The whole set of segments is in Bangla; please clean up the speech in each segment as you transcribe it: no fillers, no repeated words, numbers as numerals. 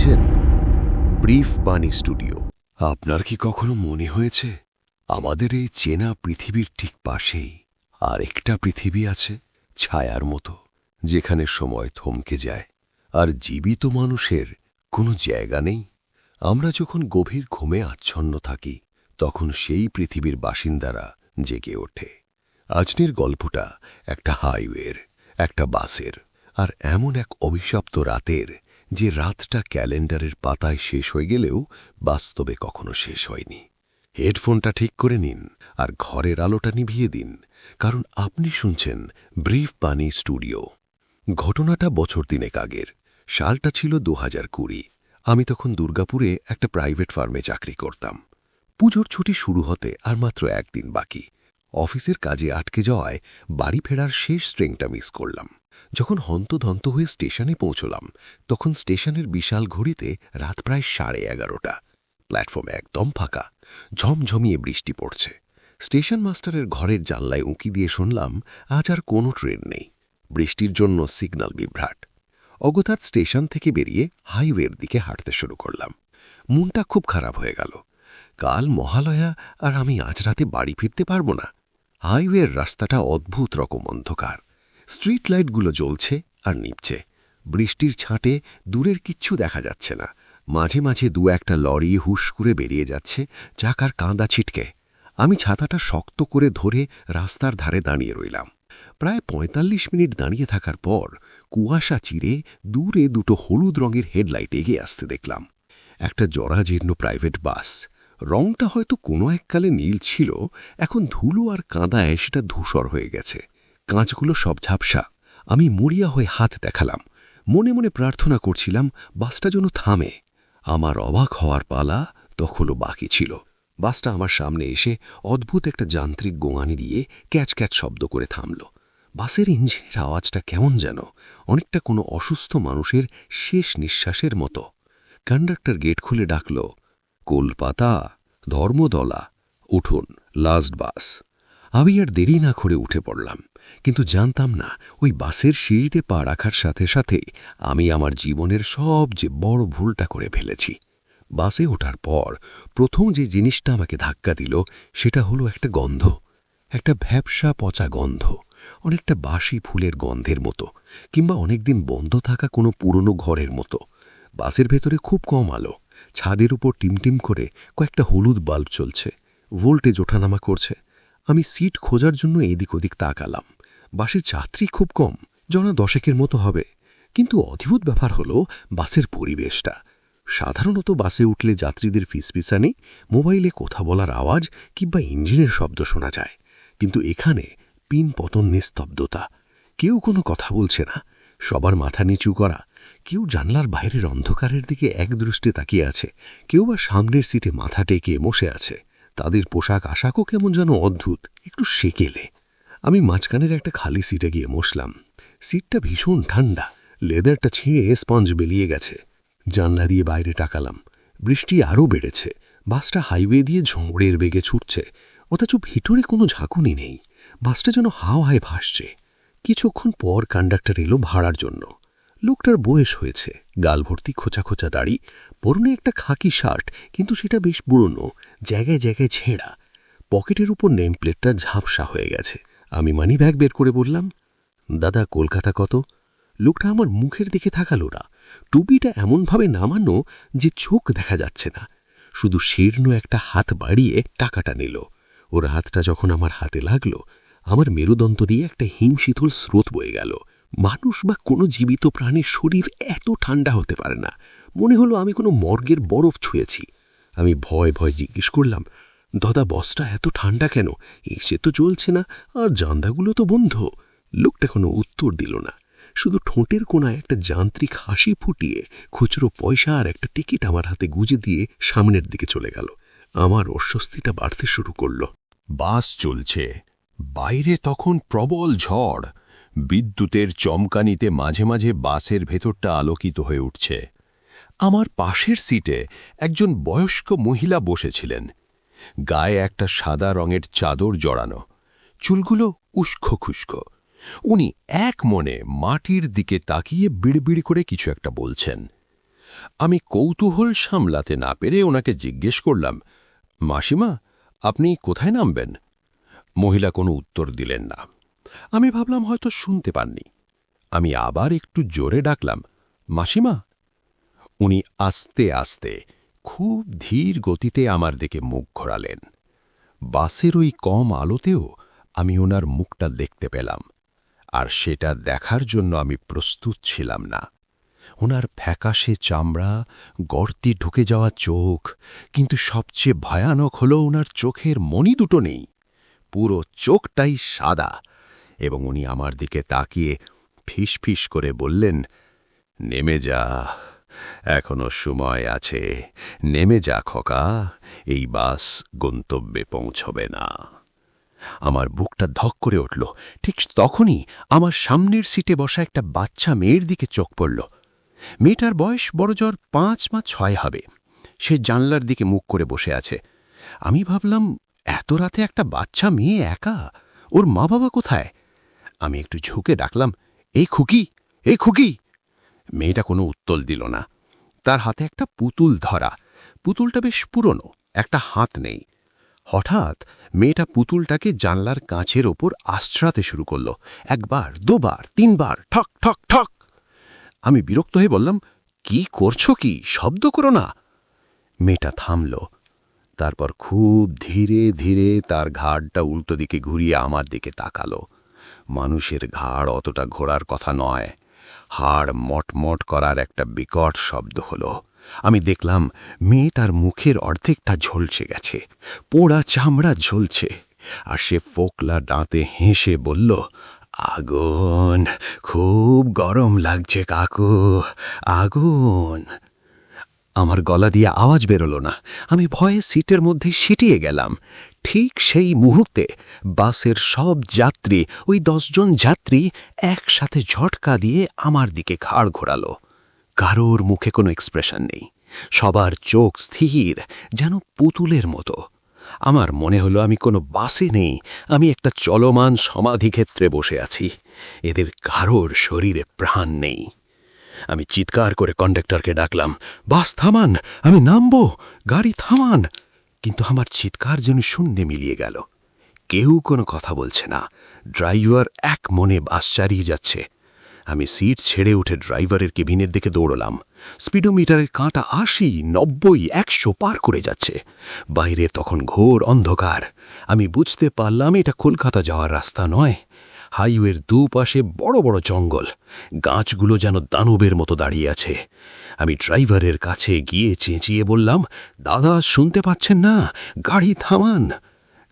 শুনছেন ব্রিফ বাণী স্টুডিও। আপনার কি কখনো মনে হয়েছে আমাদের এই চেনা পৃথিবীর ঠিক পাশেই আরেকটা পৃথিবী আছে, ছায়ার মতো, যেখানে সময় থমকে যায় আর জীবিত মানুষের কোনো জায়গা নেই? আমরা যখন গভীর ঘুমে আচ্ছন্ন থাকি তখন সেই পৃথিবীর বাসিন্দারা জেগে ওঠে। আজকের গল্পটা একটা হাইওয়ের, একটা বাসের, আর এমন এক অভিশপ্ত রাতের, যে রাতটা ক্যালেন্ডারের পাতায় শেষ হয়ে গেলেও বাস্তবে কখনো শেষ হয়নি। হেডফোনটা ঠিক করে নিন আর ঘরের আলোটা নিভিয়ে দিন, কারণ আপনি শুনছেন ব্রিফ বাণী স্টুডিও। ঘটনাটা বছর দিনেক আগের। সালটা ছিল 2020। আমি তখন দুর্গাপুরে একটা প্রাইভেট ফার্মে চাকরি করতাম। পুজোর ছুটি শুরু হতে আর মাত্র একদিন বাকি। অফিসের কাজে আটকে যাওয়ায় বাড়ি ফেরার শেষ ট্রেনটা মিস করলাম। যখন হন্তদন্ত হয়ে স্টেশনে পৌঁছলাম তখন স্টেশনের বিশাল ঘড়িতে রাত প্রায় 11:30। প্ল্যাটফর্মে একদম ফাঁকা, ঝমঝমিয়ে বৃষ্টি পড়ছে। স্টেশন মাস্টারের ঘরের জানলায় উঁকি দিয়ে শুনলাম আজ আর কোনো ট্রেন নেই। বৃষ্টির জন্য সিগন্যাল বিভ্রাট। অগতার স্টেশন থেকে বেরিয়ে হাইওয়ের দিকে হাঁটতে শুরু করলাম। মনটা খুব খারাপ হয়ে গেল। কাল মহালয়া আর আমি আজ রাতে বাড়ি ফিরতে পারবো না। হাইওয়ের রাস্তাটা অদ্ভুত রকম অন্ধকার। স্ট্রিট লাইটগুলো জ্বলছে আর নিভছে। বৃষ্টির ছাঁটে দূরের কিচ্ছু দেখা যাচ্ছে না। মাঝে মাঝে দু একটা লরি হুশ করে বেরিয়ে যাচ্ছে, চাকার কাঁদা ছিটকে। আমি ছাতাটা শক্ত করে ধরে রাস্তার ধারে দাঁড়িয়ে রইলাম। প্রায় 45 মিনিট দাঁড়িয়ে থাকার পর কুয়াশা চিরে দূরে দুটো হলুদ রঙের হেডলাইট এগিয়ে আসতে দেখলাম। একটা জরাজীর্ণ প্রাইভেট বাস। রংটা হয়তো কোনো এককালে নীল ছিল, এখন ধুলো আর কাঁদায় সেটা ধূসর হয়ে গেছে। কাঁচগুলো সব ঝাপসা। আমি মরিয়া হয়ে হাত দেখালাম, মনে মনে প্রার্থনা করছিলাম বাসটা যেন থামে। আমার অবাক হওয়ার পালা তখনও বাকি ছিল। বাসটা আমার সামনে এসে অদ্ভুত একটা যান্ত্রিক গোঙানি দিয়ে ক্যাচ ক্যাচ শব্দ করে থামল। বাসের ইঞ্জিনের আওয়াজটা কেমন যেন, অনেকটা কোনো অসুস্থ মানুষের শেষ নিঃশ্বাসের মতো। কন্ডাক্টর গেট খুলে ডাকল, কলকাতা, ধর্মতলা, উঠুন, লাস্ট বাস। আমি আর দেরি না করে উঠে পড়লাম, কিন্তু জানতাম না ওই বাসের সিঁড়িতে পা রাখার সাথে সাথে আমি আমার জীবনের সবচেয়ে বড় ভুলটা করে ফেলেছি। বাসে ওঠার পর প্রথম যে জিনিসটা আমাকে ধাক্কা দিল সেটা হলো একটা গন্ধ, একটা ভ্যাপসা পচা গন্ধ, অনেকটা বাসি ফুলের গন্ধের মতো, কিংবা অনেকদিন বন্ধ থাকা কোনো পুরনো ঘরের মতো। বাসের ভেতরে খুব কম আলো। ছাদের উপর টিমটিম করে কয়েকটা হলুদ বাল্ব চলছে, ভোল্টেজ ওঠানামা করছে। আমি সিট খোঁজার জন্য এদিক ওদিক তাকালাম। বাসে যাত্রী খুব কম, জনা 10 মতো হবে। কিন্তু অদ্ভুত ব্যাপার হলো বাসের পরিবেশটা। সাধারণত বাসে উঠলে যাত্রীদের ফিসফিসানি, মোবাইলে কথা বলার আওয়াজ কিংবা ইঞ্জিনের শব্দ শোনা যায়, কিন্তু এখানে পিন পতন নিস্তব্ধতা। কেউ কোনো কথা বলছে না, সবার মাথা নিচু করা। কেউ জানলার বাইরের অন্ধকারের দিকে একদৃষ্টে তাকিয়ে আছে, কেউ বা সামনের সিটে মাথা টেকে বসে আছে। তাদের পোশাক আশাকও কেমন যেন অদ্ভুত, একটু সেকেলে। আমি মাঝখানের একটা খালি সিটে গিয়ে বসলাম। সিটটা ভীষণ ঠান্ডা, লেদারটা ছিঁড়ে স্পঞ্জ বেরিয়ে গেছে। জানলা দিয়ে বাইরে তাকালাম। বৃষ্টি আরও বেড়েছে। বাসটা হাইওয়ে দিয়ে ঝড়ের বেগে ছুটছে, অথচ ভিতরে কোনো ঝাঁকুনি নেই। বাসটা যেন হাওয়ায় ভাসছে। কিছুক্ষণ পর কন্ডাক্টর এলো ভাড়ার জন্য। লোকটার বয়স হয়েছে, গাল ভর্তি খোঁচা খোঁচা দাড়ি, পরনে একটা খাকি শার্ট, কিন্তু সেটা বেশ পুরনো, জায়গায় জায়গায় ছেঁড়া। পকেটের উপর নেম প্লেটটা ঝাপসা হয়ে গেছে। আমি মানি ব্যাগ বের করে বললাম, দাদা, কলকাতা কত? লোকটা আমার মুখের দিকে তাকালো না। টুপিটা এমনভাবে নামানো যে চোখ দেখা যাচ্ছে না, শুধু শীর্ণ একটা হাত বাড়িয়ে টাকাটা নিল। ওর হাতটা যখন আমার হাতে লাগলো, আমার মেরুদণ্ড দিয়ে একটা হিমশীতল স্রোত বয়ে গেল। মানুষ বা কোনো জীবিত প্রাণীর শরীর এত ঠান্ডা হতে পারে না। মনে হলো আমি কোনো মর্গের বরফ ছুঁয়েছি। আমি ভয় ভয় জিজ্ঞেস করলাম, দাদা, বসটা এত ঠান্ডা কেন? এসে তো চলছে না, আর জানলাগুলো তো বন্ধ। লোকটা কোনো উত্তর দিল না, শুধু ঠোঁটের কোণায় একটা যান্ত্রিক হাসি ফুটিয়ে খুচরো পয়সা আর একটা টিকিট আমার হাতে গুজে দিয়ে সামনের দিকে চলে গেল। আমার অস্বস্তিটা বাড়তে শুরু করল। বাস চলছে, বাইরে তখন প্রবল ঝড়। বিদ্যুতের চমকানিতে মাঝে মাঝে বাসের ভেতরটা আলোকিত হয়ে উঠছে। আমার পাশের সিটে একজন বয়স্ক মহিলা বসেছিলেন। গায়ে একটা সাদা রঙের চাদর জড়ানো, চুলগুলো উস্কো খুস্কো। উনি এক মনে মাটির দিকে তাকিয়ে বিড়বিড় করে কিছু একটা বলছেন। আমি কৌতূহল সামলাতে না পেরে ওনাকে জিজ্ঞেস করলাম, মাসিমা, আপনি কোথায় নামবেন? মহিলা কোনো উত্তর দিলেন না। আমি ভাবলাম হয়তো শুনতে পাননি। আমি আবার একটু জোরে ডাকলাম, মাসিমা। উনি আস্তে আস্তে খুব ধীর গতিতে আমার দিকে মুখ ঘোরালেন। বাসের ওই কম আলোতেও আমি ওনার মুখটা দেখতে পেলাম, আর সেটা দেখার জন্য আমি প্রস্তুত ছিলাম না। ওনার ফ্যাকাশে চামড়া, গর্তে ঢুকে যাওয়া চোখ, কিন্তু সবচেয়ে ভয়ানক হল ওনার চোখের মণি দুটো নেই, পুরো চোখটাই সাদা। এবং উনি আমার দিকে তাকিয়ে ফিসফিস করে বললেন, নেমে যা, এখনো সময় আছে, নেমে যা খোকা, এই বাস গন্তব্যে পৌঁছবে না। আমার বুকটা ধক করে উঠল। ঠিক তখনই আমার সামনের সিটে বসা একটা বাচ্চা মেয়ের দিকে চোখ পড়ল। মেয়েটার বয়স বড়জোর 5 বা 6 হবে। সে জানলার দিকে মুখ করে বসে আছে। আমি ভাবলাম, এত রাতে একটা বাচ্চা মেয়ে একা, ওর মা বাবা কোথায়? আমি একটু ঝুঁকে ডাকলাম, এই খুকি, এই খুকি। মেয়েটা কোনো উত্তর দিল না। তার হাতে একটা পুতুল ধরা। পুতুলটা বেশ পুরনো, একটা হাত নেই। হঠাৎ মেয়েটা পুতুলটাকে জানলার কাঁচের ওপর আশ্রাতে শুরু করল। 1 বার, 2 বার, 3 বার, ঠক ঠক ঠক। আমি বিরক্ত হয়ে বললাম, কি করছো, কি শব্দ করো না। মেয়েটা থামল। তারপর খুব ধীরে ধীরে তার ঘাড়টা উল্টো দিকে ঘুরিয়ে আমার দিকে তাকালো। মানুষের ঘাড় অতটা ঘোরার কথা নয়। হাড় মটমট করার একটা বিকট শব্দ হলো। আমি দেখলাম মেয়েটার মুখের অর্ধেকটা ঝলসে গেছে, পোড়া চামড়া ঝলছে, আর সে ফোকলা দাঁতে হেসে বলল, আগুন, খুব গরম লাগছে কাকু, আগুন। আমার গলা দিয়ে আওয়াজ বেরোল না। আমি ভয়ে সিটের মধ্যে সিটিয়ে গেলাম। ঠিক সেই মুহূর্তে বাসের সব যাত্রী, ওই 10 জন যাত্রী একসাথে ঝটকা দিয়ে আমার দিকে ঘাড় ঘোরালো। কারোর মুখে কোনো এক্সপ্রেশন নেই, সবার চোখ স্থির, যেন পুতুলের মতো। আমার মনে হলো আমি কোনো বাসে নেই, আমি একটা চলমান সমাধিক্ষেত্রে বসে আছি। এদের কারোর শরীরে প্রাণ নেই। আমি চিৎকার করে কন্ডাক্টরকে ডাকলাম, বাস থামান, আমি নামবো, গাড়ি থামান। কিন্তু আমার চিৎকার যেন শূন্যে মিলিয়ে গেল। কেউ কোনো কথা বলছে না। ড্রাইভার এক মনে বাস চালিয়ে যাচ্ছে। আমি সিট ছেড়ে উঠে ড্রাইভারের কেবিনের দিকে দৌড়লাম। স্পিডোমিটারের কাঁটা 80, 90, 100 পার করে যাচ্ছে। বাইরে তখন ঘোর অন্ধকার। আমি বুঝতে পারলাম এটা কলকাতা যাওয়ার রাস্তা নয়। হাইওয়ের দুপাশে বড় বড় জঙ্গল, গাছগুলো যেন দানবের মতো দাঁড়িয়ে আছে। আমি ড্রাইভারের কাছে গিয়ে চেঁচিয়ে বললাম, দাদা শুনতে পাচ্ছেন না, গাড়ি থামান।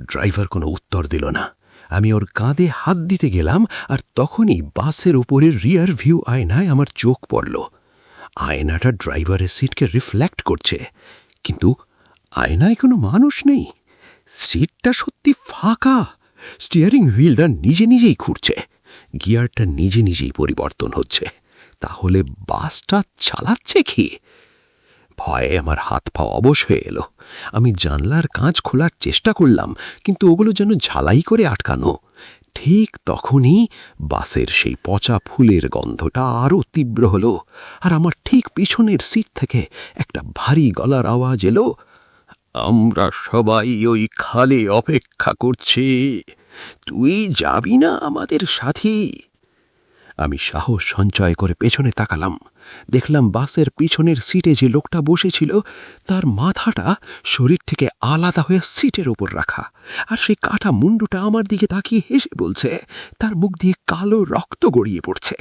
ড্রাইভার কোনো উত্তর দিল না। আমি ওর কাঁধে হাত দিতে গেলাম, আর তখনই বাসের উপরের রিয়ার ভিউ আয়নায় আমার চোখ পড়ল। আয়নাটা ড্রাইভারের সিটকে রিফ্লেক্ট করছে, কিন্তু আয়নায় কোনো মানুষ নেই। সিটটা সত্যি ফাঁকা। স্টিয়ারিং হুইলটা নিজে নিজেই ঘুরছে, গিয়ারটা নিজে নিজেই পরিবর্তন হচ্ছে। তাহলে বাসটা চালাচ্ছে কি? ভয়ে আমার হাত পা অবশ হয়ে এলো। আমি জানলার কাঁচ খোলার চেষ্টা করলাম, কিন্তু ওগুলো যেন ঝালাই করে আটকানো। ঠিক তখনই বাসের সেই পচা ফুলের গন্ধটা আরও তীব্র হলো, আর আমার ঠিক পিছনের সিট থেকে একটা ভারী গলার আওয়াজ এলো, আমরা সবাই ওই খালে অপেক্ষা করছি, তুই যাবি না আমাদের সাথে? আমি সাহস সঞ্চয় করে পেছনে তাকালাম। দেখলাম বাসের পিছনের সিটে যে লোকটা বসেছিল, তার মাথাটা শরীর থেকে আলাদা হয়ে সিটের ওপর রাখা, আর সেই কাটা মুন্ডুটা আমার দিকে তাকিয়ে হেসে বলছে। তার মুখ দিয়ে কালো রক্ত গড়িয়ে পড়ছে।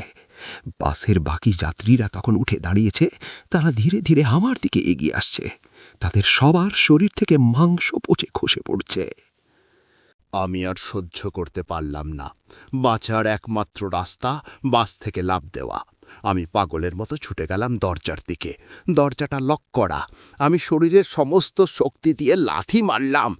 বাসের বাকি যাত্রীরা তখন উঠে দাঁড়িয়েছে। তারা ধীরে ধীরে আমার দিকে এগিয়ে আসছে। তাদের সবার শরীর থেকে মাংস পচে খসে পড়ছে। আমি আর সহ্য করতে পারলাম না। বাঁচার একমাত্র রাস্তা বাস থেকে লাফ দেওয়া। আমি পাগলের মতো ছুটে গেলাম দরজার দিকে। দরজাটা লক করা। আমি শরীরের সমস্ত শক্তি দিয়ে লাথি মারলাম।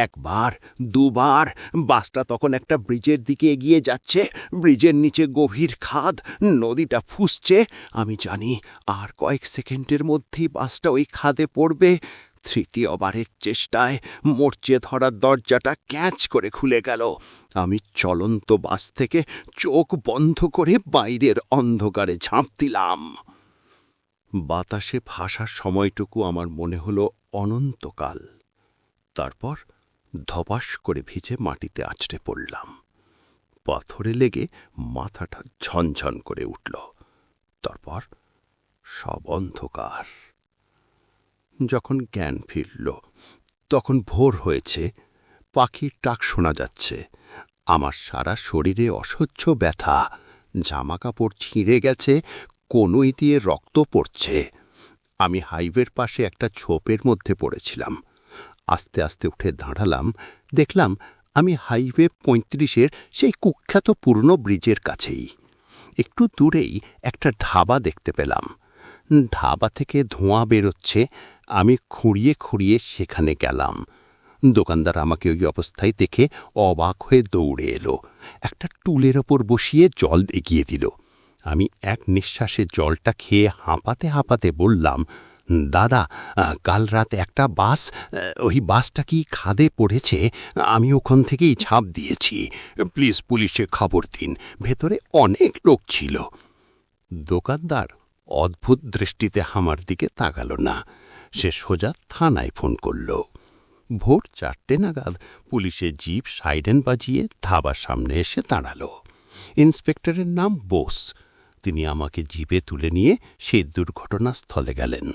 1 বার, 2 বার। বাসটা তখন একটা ব্রিজের দিকে এগিয়ে যাচ্ছে। ব্রিজের নিচে গভীর খাদ, নদীটা ফুঁসছে। আমি জানি আর কয়েক সেকেন্ডের মধ্যেই বাসটা ওই খাদে পড়বে। তৃতীয়বারের চেষ্টায় মরচে ধরা দরজাটা ক্যাচ করে খুলে গেল। আমি চলন্ত বাস থেকে চোখ বন্ধ করে বাইরের অন্ধকারে ঝাঁপ দিলাম। বাতাসে ভাসার সময়টুকু আমার মনে হলো অনন্তকাল। তারপর ধপাস করে ভিজে মাটিতে আছড়ে পড়লাম। পাথরে লেগে মাথাটা ঝনঝন করে উঠল। তারপর সব অন্ধকার। যখন জ্ঞান ফিরল তখন ভোর হয়েছে, পাখির ডাক শোনা যাচ্ছে। আমার সারা শরীরে অসহ্য ব্যথা, জামাকাপড় ছিঁড়ে গেছে, কনুই দিয়ে রক্ত পড়ছে। আমি হাইওয়ের পাশে একটা ঝোপের মধ্যে পড়েছিলাম। আস্তে আস্তে উঠে দাঁড়ালাম, দেখলাম আমি হাইওয়ে ৩৫-এর সেই কুখ্যাত পুরনো ব্রিজের কাছেই। একটু দূরেই একটা ধাবা দেখতে পেলাম। ধাবা থেকে ধোঁয়া বেরোচ্ছে। আমি খুঁড়িয়ে খুঁড়িয়ে সেখানে গেলাম। দোকানদার আমাকে ওই অবস্থায় দেখে অবাক হয়ে দৌড়ে এলো। একটা টুলের ওপর বসিয়ে জল এগিয়ে দিল। আমি এক নিঃশ্বাসে জলটা খেয়ে হাঁপাতে হাঁপাতে বললাম, দাদা, কাল রাতে একটা বাস, ওই বাসটা কি খাদে পড়েছে? আমি ওখান থেকেই ঝাঁপ দিয়েছি। প্লিজ পুলিশে খবর দিন, ভেতরে অনেক লোক ছিল। দোকানদার অদ্ভুত দৃষ্টিতে আমার দিকে তাকালো না। সে সোজা থানায় ফোন করল। ভোর 4টে নাগাদ পুলিশের জিপ সাইরেন বাজিয়ে ধাবার সামনে এসে দাঁড়ালো। ইন্সপেক্টরের নাম বোস। তিনি আমাকে জিপে তুলে নিয়ে সেই দুর্ঘটনাস্থলে গেলেন।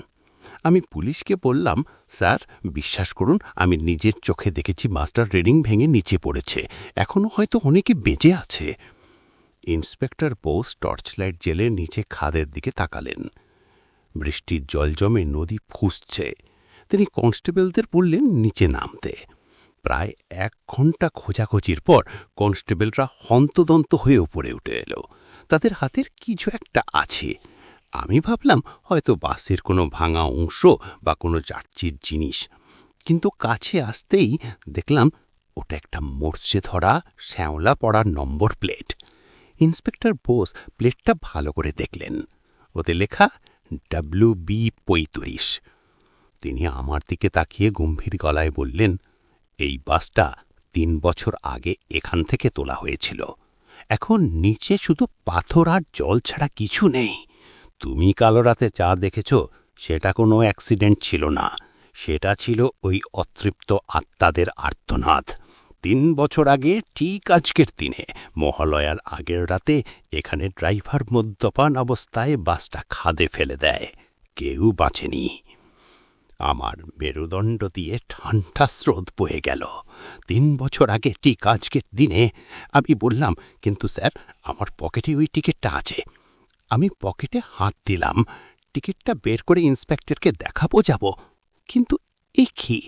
আমি পুলিশকে বললাম, স্যার, বিশ্বাস করুন, আমি নিজের চোখে দেখেছি বাসটার রেলিং ভেঙে নিচে পড়েছে। এখনও হয়তো অনেকে বেঁচে আছে। ইন্সপেক্টর বোস টর্চ লাইট জ্বেলে নিচে খাদের দিকে তাকালেন। বৃষ্টির জল জমে নদী ফুঁসছে। তিনি কনস্টেবলদের বললেন নিচে নামতে। প্রায় 1 ঘন্টা খোঁজাখুঁজির পর কনস্টেবলরা হন্তদন্ত হয়ে উপরে উঠে এলো। তাদের হাতের কিছু একটা আছে। আমি ভাবলাম হয়তো বাসের কোনো ভাঙা অংশ বা কোনো যাত্রীর জিনিস, কিন্তু কাছে আসতেই দেখলাম ওটা একটা মরচে ধরা শ্যাওলা পড়া নম্বর প্লেট। ইন্সপেক্টর বোস প্লেটটা ভালো করে দেখলেন। ওতে লেখা WB35। তিনি আমার দিকে তাকিয়ে গম্ভীর গলায় বললেন, এই বাসটা 3 বছর আগে এখান থেকে তোলা হয়েছিল। এখন নিচে শুধু পাথর আর জল ছাড়া কিছু নেই। তুমি কালো রাতে যা দেখেছ সেটা কোনো অ্যাক্সিডেন্ট ছিল না, সেটা ছিল ওই অতৃপ্ত আত্মাদের আর্তনাদ। 3 বছর আগে ঠিক আজকের দিনে মহালয়ার আগের রাতে এখানে ড্রাইভার মদ্যপান অবস্থায় বাসটা খাদে ফেলে দেয়। কেউ বাঁচেনি। আমার মেরুদণ্ড দিয়ে ঠান্ডা স্রোত বয়ে গেল। 3 বছর আগে ঠিক আজকের দিনে। আমি বললাম, কিন্তু স্যার, আমার পকেটে ওই টিকিটটা আছে। আমি পকেটে হাত দিলাম, টিকিটটা বের করে ইন্সপেক্টরকে দেখাবো যাব, কিন্তু এ কি,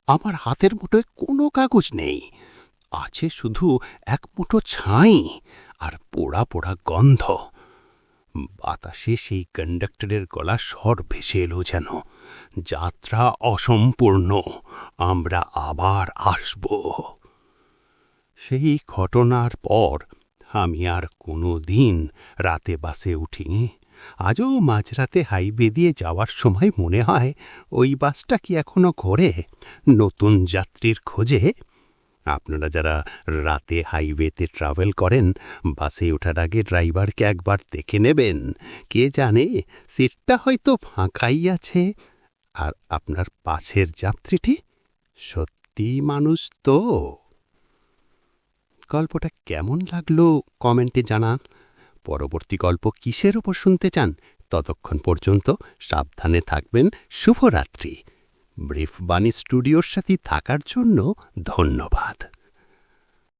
আমার হাতের মুঠোয় কোনো কাগজ নেই। আছে শুধু এক মুঠো ছাই আর পোড়া পোড়া গন্ধ। বাতাসে সেই কন্ডাক্টরের গলা স্বর ভেসে এলো যেন, যাত্রা অসম্পূর্ণ, আমরা আবার আসব। সেই ঘটনার পর আমি আর কোনো দিন রাতে বাসে উঠিনি। আজও মাঝরাতে হাইওয়ে দিয়ে যাওয়ার সময় মনে হয়, ওই বাসটা কি এখনো ঘোরে নতুন যাত্রীর খোঁজে? আপনারা যারা রাতে হাইওয়েতে ট্রাভেল করেন, বাসে ওঠার আগে ড্রাইভারকে একবার দেখে নেবেন। কে জানে, সিটটা হয়তো ফাঁকাই আছে, আর আপনার পাশের যাত্রীটি সত্যিই মানুষ তো। গল্পটা কেমন লাগলো কমেন্টে জানান। পরবর্তী গল্প কিসের ওপর শুনতে চান? ততক্ষণ পর্যন্ত সাবধানে থাকবেন। শুভরাত্রি। ব্রিফ বাণী স্টুডিওর সাথে থাকার জন্য ধন্যবাদ।